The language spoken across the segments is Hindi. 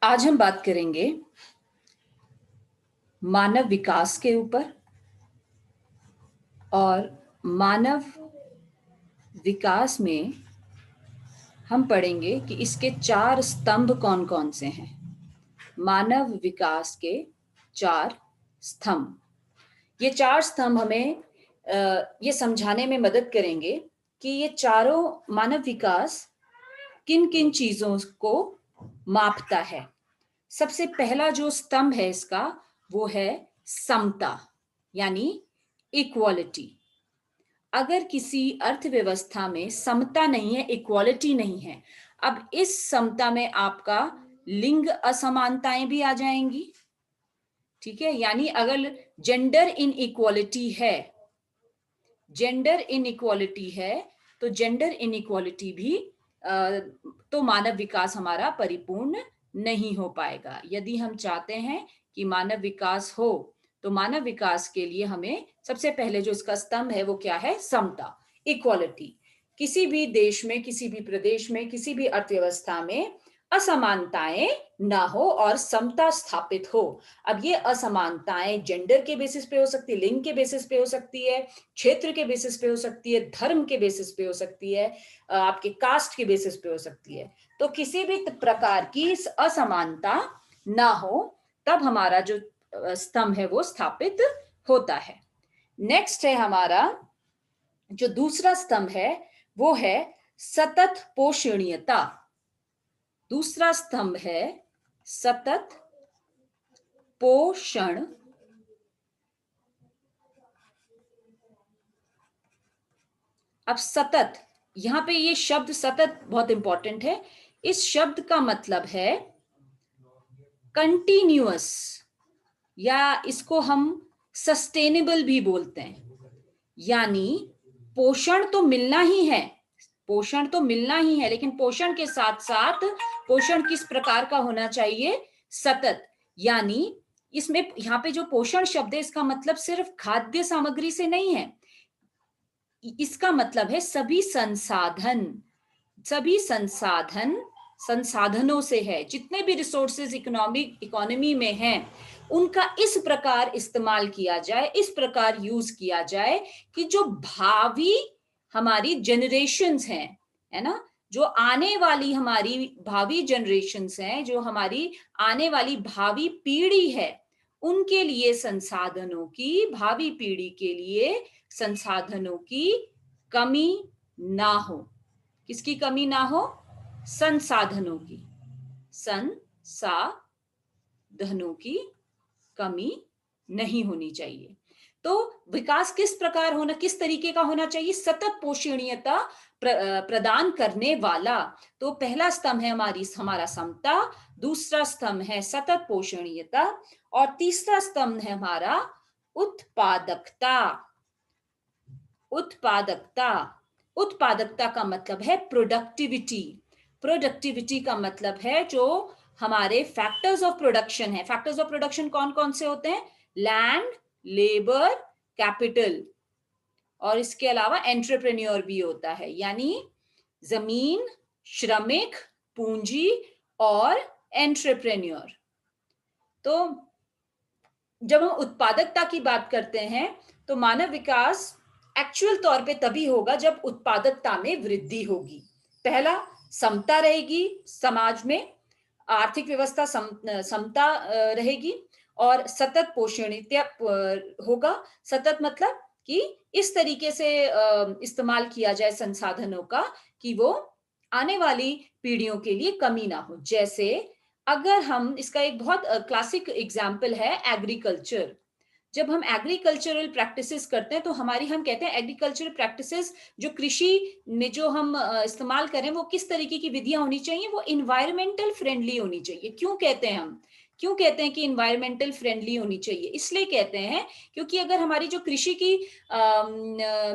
आज हम बात करेंगे मानव विकास के ऊपर और मानव विकास में हम पढ़ेंगे कि इसके 4 स्तंभ कौन-कौन से हैं। मानव विकास के 4 स्तंभ। ये 4 स्तंभ हमें ये समझाने में मदद करेंगे कि ये चारों मानव विकास किन-किन चीजों को मापता है। सबसे पहला जो स्तंभ है इसका वो है समता यानी इक्वालिटी। अगर किसी अर्थव्यवस्था में समता नहीं है, इक्वालिटी नहीं है, अब इस समता में आपका लिंग असमानताएं भी आ जाएंगी। ठीक है, यानी अगर जेंडर इनइक्वालिटी है, जेंडर इनइक्वालिटी है तो जेंडर इनइक्वालिटी भी तो मानव विकास हमारा परिपूर्ण नहीं हो पाएगा। यदि हम चाहते हैं कि मानव विकास हो तो मानव विकास के लिए हमें सबसे पहले जो इसका स्तंभ है वो क्या है? समता, इक्वालिटी। किसी भी देश में, किसी भी प्रदेश में, किसी भी अर्थव्यवस्था में असमानताएं ना हो और समता स्थापित हो। अब ये असमानताएं जेंडर के बेसिस पे हो सकती है, लिंग के बेसिस पे हो सकती है, क्षेत्र के बेसिस पे हो सकती है, धर्म के बेसिस पे हो सकती है, आपके कास्ट के बेसिस पे हो सकती है। तो किसी भी प्रकार की असमानता ना हो तब हमारा जो स्तंभ है वो स्थापित होता है। नेक्स्ट है हमारा जो दूसरा स्तंभ है वो है सतत पोषणीयता। दूसरा स्तंभ है सतत पोषण। अब सतत, यहां पे ये शब्द सतत बहुत इंपॉर्टेंट है। इस शब्द का मतलब है कंटिन्यूअस, या इसको हम सस्टेनेबल भी बोलते हैं। यानी पोषण तो मिलना ही है, पोषण तो मिलना ही है, लेकिन पोषण के साथ साथ पोषण किस प्रकार का होना चाहिए? सतत। यानी इसमें यहां पे जो पोषण शब्द है इसका मतलब सिर्फ खाद्य सामग्री से नहीं है, इसका मतलब है सभी संसाधन, सभी संसाधन संसाधनों से है। जितने भी रिसोर्सेज इकोनॉमी में हैं उनका इस प्रकार इस्तेमाल किया जाए, इस प्रकार यूज किया जाए कि जो भावी हमारी जनरेशन्स हैं, है ना, जो आने वाली हमारी भावी जनरेशन्स हैं, जो हमारी आने वाली भावी पीढ़ी है, उनके लिए संसाधनों की, भावी पीढ़ी के लिए संसाधनों की कमी ना हो। किसकी कमी ना हो? संसाधनों की, संसाधनों की कमी नहीं होनी चाहिए। तो विकास किस प्रकार होना, किस तरीके का होना चाहिए? सतत पोषणीयता प्रदान करने वाला। तो पहला स्तंभ है हमारा समता, दूसरा स्तंभ है सतत पोषणीयता और तीसरा स्तंभ है हमारा उत्पादकता। उत्पादकता, उत्पादकता का मतलब है प्रोडक्टिविटी। प्रोडक्टिविटी का मतलब है जो हमारे फैक्टर्स ऑफ प्रोडक्शन है। फैक्टर्स ऑफ प्रोडक्शन कौन कौन से होते हैं? लैंड, लेबर, कैपिटल, और इसके अलावा एंटरप्रेन्योर भी होता है, यानी जमीन, श्रमिक, पूंजी और एंटरप्रेन्योर। तो जब हम उत्पादकता की बात करते हैं तो मानव विकास एक्चुअल तौर पे तभी होगा जब उत्पादकता में वृद्धि होगी। पहला, समता रहेगी समाज में, आर्थिक व्यवस्था समता रहेगी और सतत पोषणीयता होगा। सतत मतलब कि इस तरीके से इस्तेमाल किया जाए संसाधनों का कि वो आने वाली पीढ़ियों के लिए कमी ना हो। जैसे अगर हम, इसका एक बहुत क्लासिक एग्जाम्पल है एग्रीकल्चर। जब हम एग्रीकल्चरल प्रैक्टिसेस करते हैं तो हम कहते हैं एग्रीकल्चरल प्रैक्टिसेस, जो कृषि में जो हम इस्तेमाल करें वो किस तरीके की विधियां होनी चाहिए? वो इन्वायरमेंटल फ्रेंडली होनी चाहिए। क्यों कहते हैं हम, क्यों कहते हैं कि इन्वायरमेंटल फ्रेंडली होनी चाहिए? इसलिए कहते हैं क्योंकि अगर हमारी जो कृषि की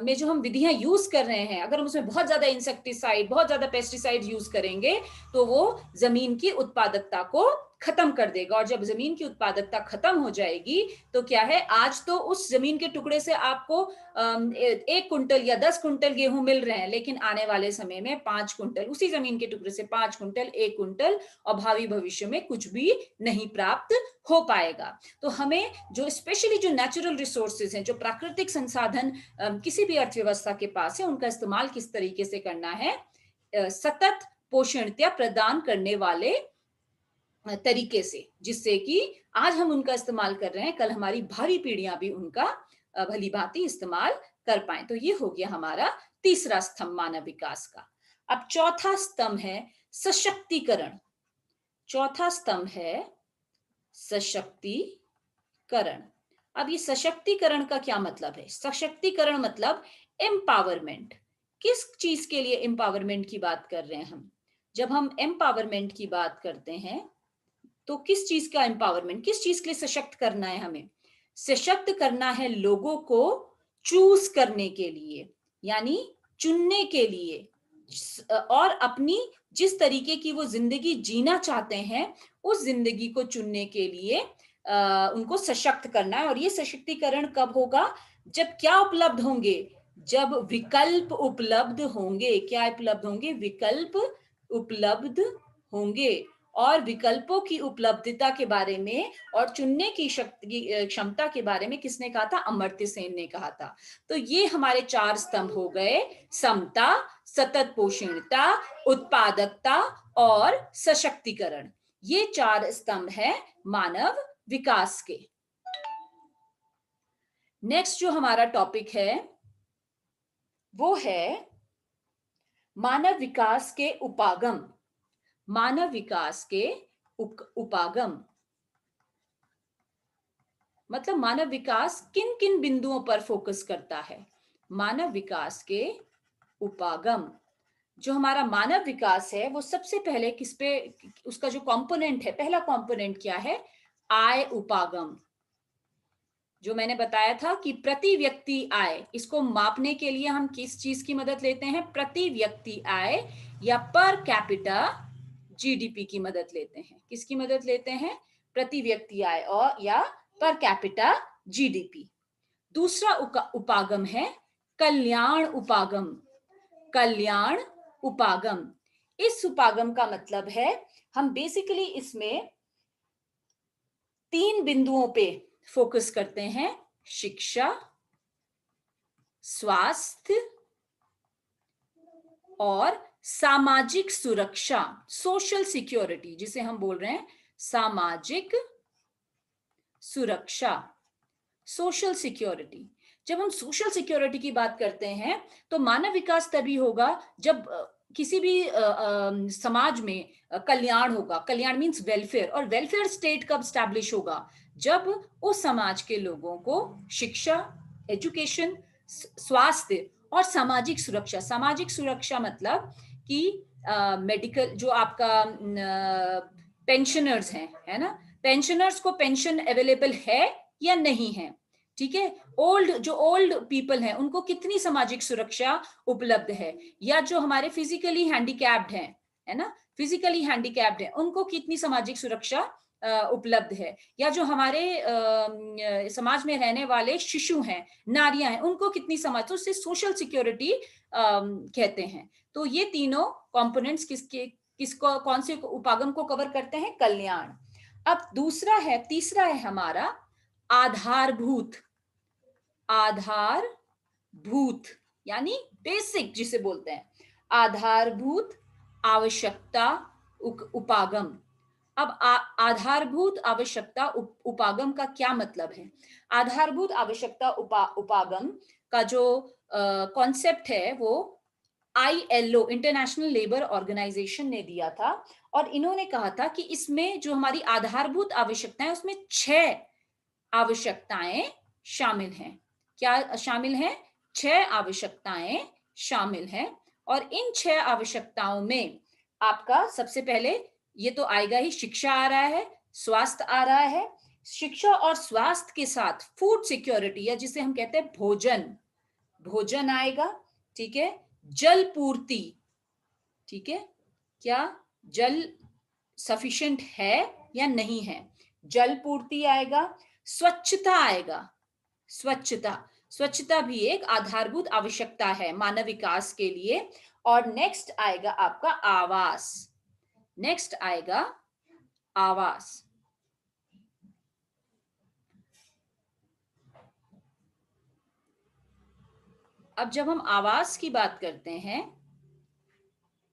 में जो हम विधियां यूज कर रहे हैं, अगर हम उसमें बहुत ज्यादा इंसेक्टिसाइड, बहुत ज्यादा पेस्टिसाइड यूज करेंगे तो वो जमीन की उत्पादकता को खत्म कर देगा। और जब जमीन की उत्पादकता खत्म हो जाएगी तो क्या है, आज तो उस जमीन के टुकड़े से आपको 1 कुंटल या 10 कुंटल गेहूं मिल रहे हैं, लेकिन आने वाले समय में 5 कुंटल, उसी जमीन के टुकड़े से 5 कुंटल, 1 कुंटल, और भावी भविष्य में कुछ भी नहीं प्राप्त हो पाएगा। तो हमें जो स्पेशली जो नेचुरल रिसोर्सेज हैं, जो प्राकृतिक संसाधन किसी भी अर्थव्यवस्था के पास है, उनका इस्तेमाल किस तरीके से करना है, सतत पोषणता प्रदान करने वाले तरीके से, जिससे कि आज हम उनका इस्तेमाल कर रहे हैं, कल हमारी भावी पीढ़ियां भी उनका भली भांति इस्तेमाल कर पाए। तो ये हो गया हमारा तीसरा स्तंभ मानव विकास का। अब चौथा स्तंभ है सशक्तिकरण। चौथा स्तंभ है सशक्तिकरण। अब ये सशक्तिकरण का क्या मतलब है? सशक्तिकरण मतलब एम्पावरमेंट। किस चीज के लिए एम्पावरमेंट की बात कर रहे हैं हम? जब हम एम्पावरमेंट की बात करते हैं तो किस चीज का एम्पावरमेंट, किस चीज के लिए सशक्त करना है? हमें सशक्त करना है लोगों को चूज करने के लिए, यानी चुनने के लिए, और अपनी जिस तरीके की वो जिंदगी जीना चाहते हैं उस जिंदगी को चुनने के लिए उनको सशक्त करना है। और ये सशक्तिकरण कब होगा? जब क्या उपलब्ध होंगे? जब विकल्प उपलब्ध होंगे। क्या उपलब्ध होंगे? विकल्प उपलब्ध होंगे। और विकल्पों की उपलब्धता के बारे में और चुनने की शक्ति, क्षमता के बारे में किसने कहा था? अमर्त्य सेन ने कहा था। तो ये हमारे 4 स्तंभ हो गए: समता, सतत पोषणता, उत्पादकता और सशक्तिकरण। ये 4 स्तंभ है मानव विकास के। नेक्स्ट जो हमारा टॉपिक है वो है मानव विकास के उपागम। मानव विकास के उपागम मतलब मानव विकास किन किन बिंदुओं पर फोकस करता है? मानव विकास के उपागम। जो हमारा मानव विकास है वो सबसे पहले किस पे, उसका जो कंपोनेंट है, पहला कंपोनेंट क्या है? आय उपागम। जो मैंने बताया था कि प्रति व्यक्ति आय, इसको मापने के लिए हम किस चीज की मदद लेते हैं? प्रति व्यक्ति आय या पर कैपिटा जीडीपी की मदद लेते हैं। किसकी मदद लेते हैं? प्रति व्यक्ति आय और या पर कैपिटा जीडीपी। दूसरा उपागम है कल्याण उपागम। कल्याण उपागम, इस उपागम का मतलब है हम बेसिकली इसमें 3 बिंदुओं पे फोकस करते हैं: शिक्षा, स्वास्थ्य और सामाजिक सुरक्षा, सोशल सिक्योरिटी, जिसे हम बोल रहे हैं सामाजिक सुरक्षा, सोशल सिक्योरिटी। जब हम सोशल सिक्योरिटी की बात करते हैं तो मानव विकास तभी होगा जब किसी भी समाज में कल्याण होगा। कल्याण मीन्स वेलफेयर, और वेलफेयर स्टेट कब स्टैब्लिश होगा? जब उस समाज के लोगों को शिक्षा, एजुकेशन, स्वास्थ्य और सामाजिक सुरक्षा। सामाजिक सुरक्षा मतलब कि मेडिकल, जो आपका पेंशनर्स हैं, है ना, पेंशनर्स को पेंशन अवेलेबल है या नहीं है, ठीक है। जो ओल्ड पीपल हैं उनको कितनी सामाजिक सुरक्षा उपलब्ध है, या जो हमारे फिजिकली हैंडीकैप्ड हैं, है ना, फिजिकली हैंडीकैप्ड हैं, उनको कितनी सामाजिक सुरक्षा उपलब्ध है, या जो हमारे समाज में रहने वाले शिशु हैं, नारियां हैं, उनको कितनी समाज, तो उससे सोशल सिक्योरिटी कहते हैं। तो ये तीनों कंपोनेंट्स किसको, कौन से उपागम को कवर करते हैं? कल्याण। अब तीसरा है हमारा आधारभूत। आधारभूत यानी बेसिक, जिसे बोलते हैं आधारभूत आवश्यकता उपागम। अब आधारभूत आवश्यकता उपागम का क्या मतलब है? आधारभूत आवश्यकता उपागम का जो कॉन्सेप्ट है वो ILO, इंटरनेशनल लेबर ऑर्गेनाइजेशन ने दिया था, और इन्होंने कहा था कि इसमें जो हमारी आधारभूत आवश्यकताएं, उसमें 6 आवश्यकताएं शामिल हैं। क्या शामिल हैं? 6 आवश्यकताएं शामिल हैं। और इन 6 आवश्यकताओं में आपका सबसे पहले ये तो आएगा ही, शिक्षा आ रहा है, स्वास्थ्य आ रहा है। शिक्षा और स्वास्थ्य के साथ फूड सिक्योरिटी, या जिसे हम कहते हैं भोजन आएगा, ठीक है। जल पूर्ति, ठीक है, क्या? जल सफिशिएंट है या नहीं है। जल पूर्ति आएगा, स्वच्छता आएगा। स्वच्छता भी एक आधारभूत आवश्यकता है मानव विकास के लिए। और नेक्स्ट आएगा आपका आवास। नेक्स्ट आएगा आवास। अब जब हम आवास की बात करते हैं,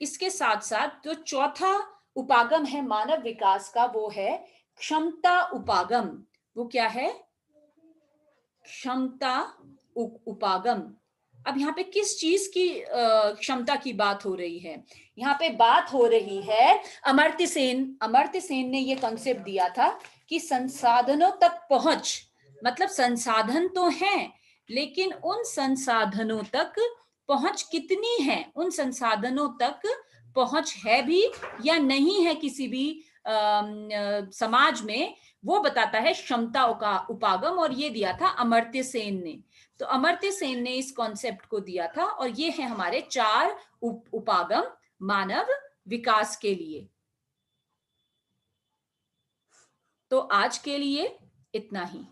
इसके साथ साथ जो चौथा उपागम है मानव विकास का, वो है क्षमता उपागम। वो क्या है? क्षमता उपागम। अब यहाँ पे किस चीज की क्षमता की बात हो रही है? यहाँ पे बात हो रही है, अमर्त्य सेन ने ये कॉन्सेप्ट दिया था कि संसाधनों तक पहुंच, मतलब संसाधन तो हैं, लेकिन उन संसाधनों तक पहुंच कितनी है, उन संसाधनों तक पहुंच है भी या नहीं है किसी भी समाज में, वो बताता है क्षमता का उपागम। और ये दिया था अमर्त्य सेन ने। तो अमर्त्य सेन ने इस कॉन्सेप्ट को दिया था, और ये है हमारे 4 उपागम मानव विकास के लिए। तो आज के लिए इतना ही।